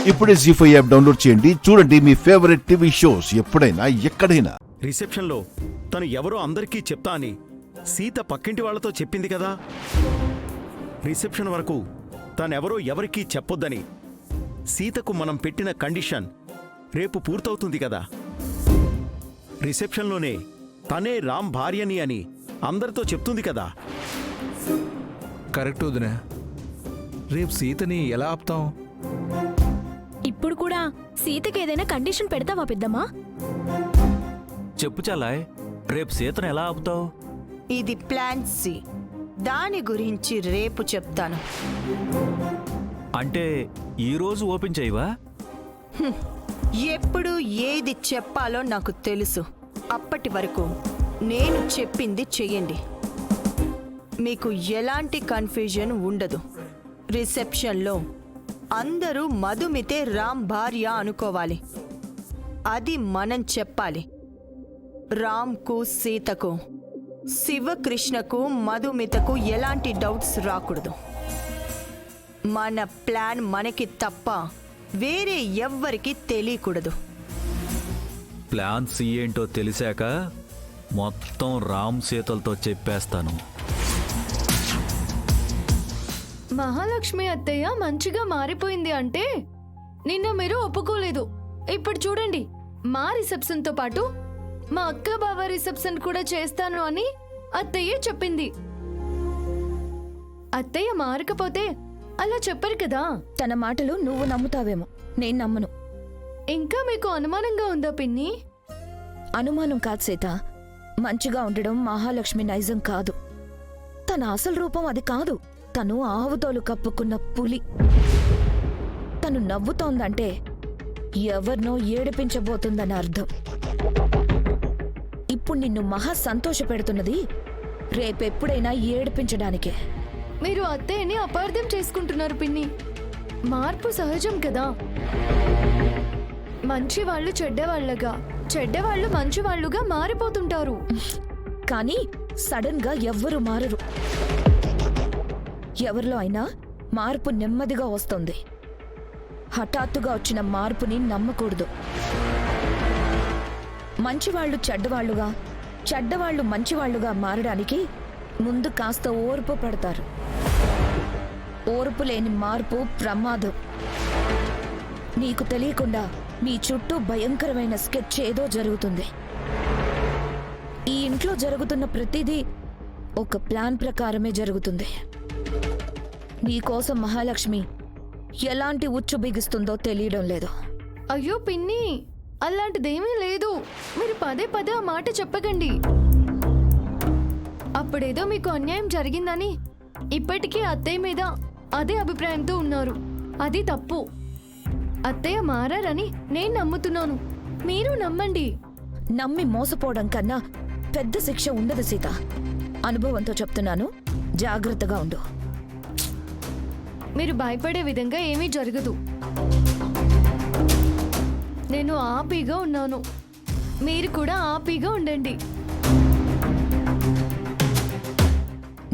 ఇప్పుడే జీ5 app download చేయండి. చూడండి మీ ఫేవరెట్ టీవీ షోస్ ఎప్పుడైనా ఎక్కడైనా. రిసెప్షన్లో తను ఎవరో అందరికీ చెప్తా అని సీత పక్కింటి వాళ్లతో చెప్పింది కదా. రిసెప్షన్ వరకు తనెవరో ఎవరికీ చెప్పొద్దని సీతకు మనం పెట్టిన కండిషన్ రేపు పూర్తవుతుంది కదా. రిసెప్షన్లోనే తనే రామ్ భార్యని అని అందరితో చెప్తుంది కదా. కరెక్ట్ వదినా. రేపు సీతని ఎలా ఆపుతాం? ఇప్పుడు కూడా సీతకి ఏదైనా కండిషన్ పెడతావా పెద్దమ్మా? చెప్పు చాలాయ్, రేపు సీతను ఎలా ఆపుతావు? ఇది ప్లాన్ సి. దాని గురించి రేపు చెప్తాను. అంటే ఈరోజు ఓపెన్ చేయవా? ఎప్పుడు ఏది చెప్పాలో నాకు తెలుసు. అప్పటి వరకు నేను చెప్పింది చెయ్యండి. మీకు ఎలాంటి కన్ఫ్యూజన్ ఉండదు. రిసెప్షన్లో అందరూ మధుమితే రామ్ భార్య అనుకోవాలి. అది మనం చెప్పాలి. రామ్కు, సీతకు, శివకృష్ణకు, మధుమితకు ఎలాంటి డౌట్స్ రాకూడదు. మన ప్లాన్ మనకి తప్ప వేరే ఎవ్వరికి తెలియకూడదు. ప్లాన్ సి ఏంటో తెలిసాక మొత్తం రామ్ సీతలతో చెప్పేస్తాను. మహాలక్ష్మి అత్తయ్య మంచిగా మారిపోయింది అంటే నిన్న మీరు ఒప్పుకోలేదు. ఇప్పుడు చూడండి, మా రిసెప్షన్ తో పాటు మా అక్క బావ రిసెప్షన్ కూడా చేస్తాను అని అత్తయ్య చెప్పింది. అత్తయ్య మారకపోతే అలా చెప్పరు కదా. తన మాటలు నువ్వు నమ్ముతావేమో, నేను నమ్మను. ఇంకా మీకు అనుమానంగా ఉందా పిన్ని? అనుమానం కాదు సీత, మంచిగా ఉండడం మహాలక్ష్మి నైజం కాదు. తన అసలు రూపం అది కాదు. తను ఆవుతోలు కప్పుకున్న పులి. తను నవ్వుతోందంటే ఎవరినో ఏడిపించబోతుందని అర్థం. ఇప్పుడు నిన్ను మహా సంతోష పెడుతున్నది రేపెప్పుడైనా ఏడిపించడానికే. మీరు అత్తయ్యని అపార్థం చేసుకుంటున్నారు పిన్ని. మార్పు సహజం కదా. మంచివాళ్ళు చెడ్డవాళ్లగా, చెడ్డవాళ్లు మంచివాళ్లుగా మారిపోతుంటారు. కానీ సడన్ గా ఎవ్వరూ మారరు. ఎవరిలో అయినా మార్పు నెమ్మదిగా వస్తుంది. హఠాత్తుగా వచ్చిన మార్పుని నమ్మకూడదు. మంచివాళ్లు చెడ్డవాళ్లుగా, చెడ్డవాళ్లు మంచివాళ్లుగా మారడానికి ముందు కాస్త ఓర్పు పడతారు. ఓర్పు లేని మార్పు ప్రమాదం. నీకు తెలియకుండా నీ చుట్టూ భయంకరమైన స్కెచ్ ఏదో జరుగుతుంది. ఈ ఇంట్లో జరుగుతున్న ప్రతిదీ ఒక ప్లాన్ ప్రకారమే జరుగుతుంది. నీకోసం మహాలక్ష్మి ఎలాంటి ఉచ్చు బిగిస్తుందో తెలియడం లేదు. అయ్యో పిన్ని, అలాంటిదేమీ లేదు. మీరు పదే పదే ఆ మాట చెప్పకండి. అప్పుడేదో మీకు అన్యాయం జరిగిందని ఇప్పటికీ అత్తయ్య మీద అదే అభిప్రాయంతో ఉన్నారు. అది తప్పు. అత్తయ్య మారని నేను నమ్ముతున్నాను. మీరు నమ్మండి. నమ్మి మోసపోవడం కన్నా పెద్ద శిక్ష ఉండదు సీత. అనుభవంతో చెప్తున్నాను, జాగ్రత్తగా ఉండు. మీరు భయపడే విధంగా ఏమీ జరగదు. నేను ఆపీగా ఉన్నాను. మీరు కూడా ఆపీగా ఉండండి.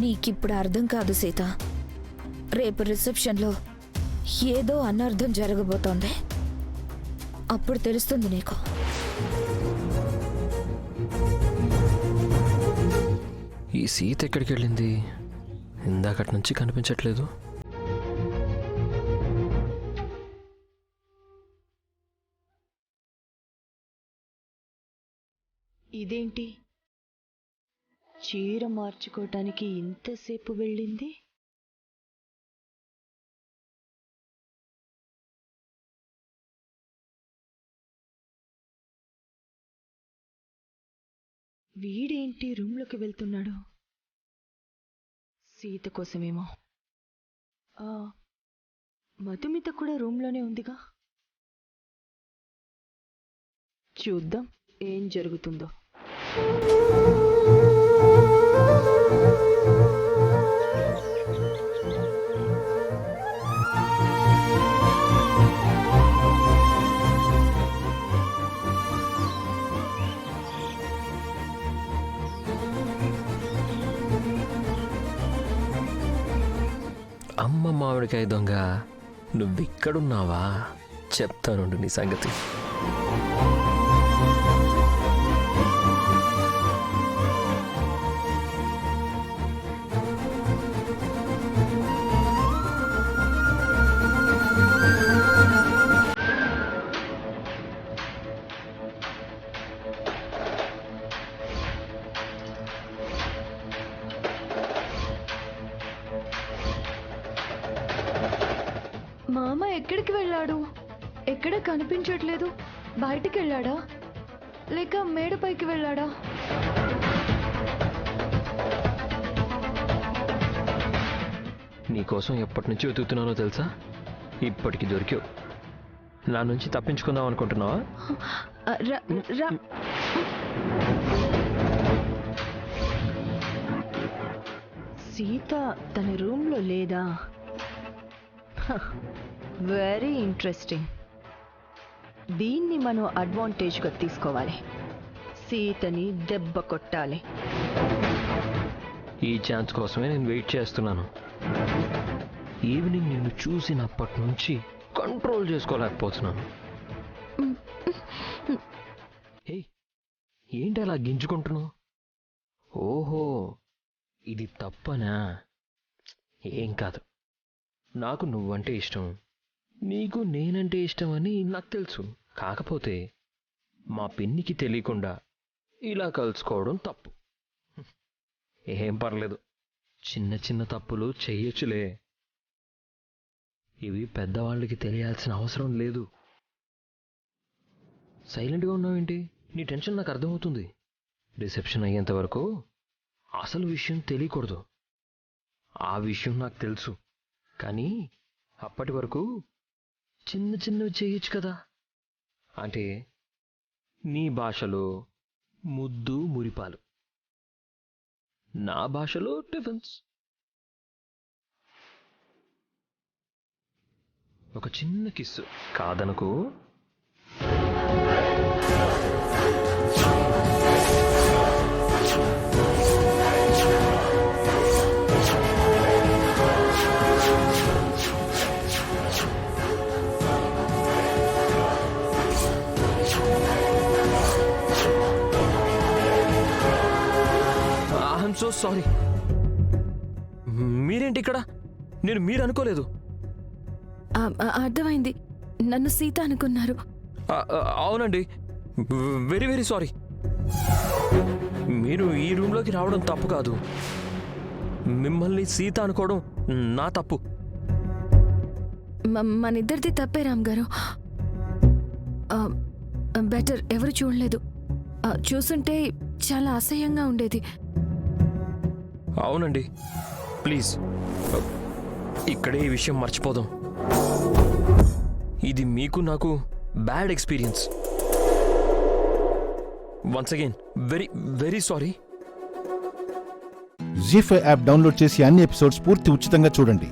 నీకిప్పుడు అర్థం కాదు సీత. రేపు రిసెప్షన్లో ఏదో అనర్థం జరగబోతోంది. అప్పుడు తెలుస్తుంది నీకు. ఈ సీత ఎక్కడికి వెళ్ళింది? ఇందాకటి నుంచి కనిపించట్లేదు. ఇదేంటి, చీర మార్చుకోవటానికి ఇంతసేపు వెళ్ళింది? వీడేంటి రూమ్లోకి వెళ్తున్నాడు? సీత కోసమేమో. మధుమిత కూడా రూమ్లోనే ఉందిగా. చూద్దాం ఏం జరుగుతుందో. అమ్మ మామిడికాయ దొంగ, నువ్విక్కడున్నావా? చెప్తానుండు నీ సంగతి. మామ ఎక్కడికి వెళ్ళాడు? ఎక్కడ కనిపించట్లేదు. బయటికి వెళ్ళాడా లేక మేడపైకి వెళ్ళాడా? నీకోసం ఎప్పటి నుంచి వెతుకుతున్నానో తెలుసా? ఇప్పటికి దొరికావు. నా నుంచి తప్పించుకుందాం అనుకుంటున్నావా? సీత తన రూమ్లో లేదా? Very interesting. దీన్ని మనం అడ్వాంటేజ్గా తీసుకోవాలి. సీతని దెబ్బ కొట్టాలి. ఈ ఛాన్స్ కోసమే నేను వెయిట్ చేస్తున్నాను. ఈవినింగ్ నిన్ను చూసినప్పటి నుంచి కంట్రోల్ చేసుకోలేకపోతున్నాను. ఏయ్, ఏంటి అలా గింజుకుంటున్నావు? ఓహో, ఇది తప్పనా? ఏం కాదు, నాకు నువ్వంటే ఇష్టం, నీకు నేనంటే ఇష్టం అని నాకు తెలుసు. కాకపోతే మా పిన్నికి తెలియకుండా ఇలా కలుసుకోవడం తప్పు. ఏం పర్లేదు, చిన్న చిన్న తప్పులు చెయ్యొచ్చులే. ఇవి పెద్దవాళ్ళకి తెలియాల్సిన అవసరం లేదు. సైలెంట్గా ఉన్నావేంటి? నీ టెన్షన్ నాకు అర్థమవుతుంది. రిసెప్షన్ అయ్యేంత వరకు అసలు విషయం తెలియకూడదు. ఆ విషయం నాకు తెలుసు. కానీ అప్పటి వరకు చిన్న చిన్నవి చేయొచ్చు కదా. అంటే నీ భాషలో ముద్దు మురిపాలు, నా భాషలో టిఫిన్స్. ఒక చిన్న కిస్సు కాదనుకో. I'm so sorry. మీరేంటి ఇక్కడ? నేను మీరు అనుకోలేదు. అర్థమైంది, నన్ను సీత అనుకున్నారు. అవునండి, వెరీ వెరీ సారీ. మీరు ఈ రూమ్లోకి రావడం తప్పు కాదు, మిమ్మల్ని సీత అనుకోవడం నా తప్పు. మనిద్దరిది తప్పే రామ్ గారు. బెటర్ ఎవరు చూడలేదు. చూసుంటే చాలా అసహ్యంగా ఉండేది. అవునండి, ప్లీజ్ ఇక్కడే ఈ విషయం మర్చిపోదాం. ఇది మీకు నాకు bad experience. Once again very very sorry. Zee5 app download చేసి అన్ని ఎపిసోడ్స్ పూర్తి ఉచితంగా చూడండి.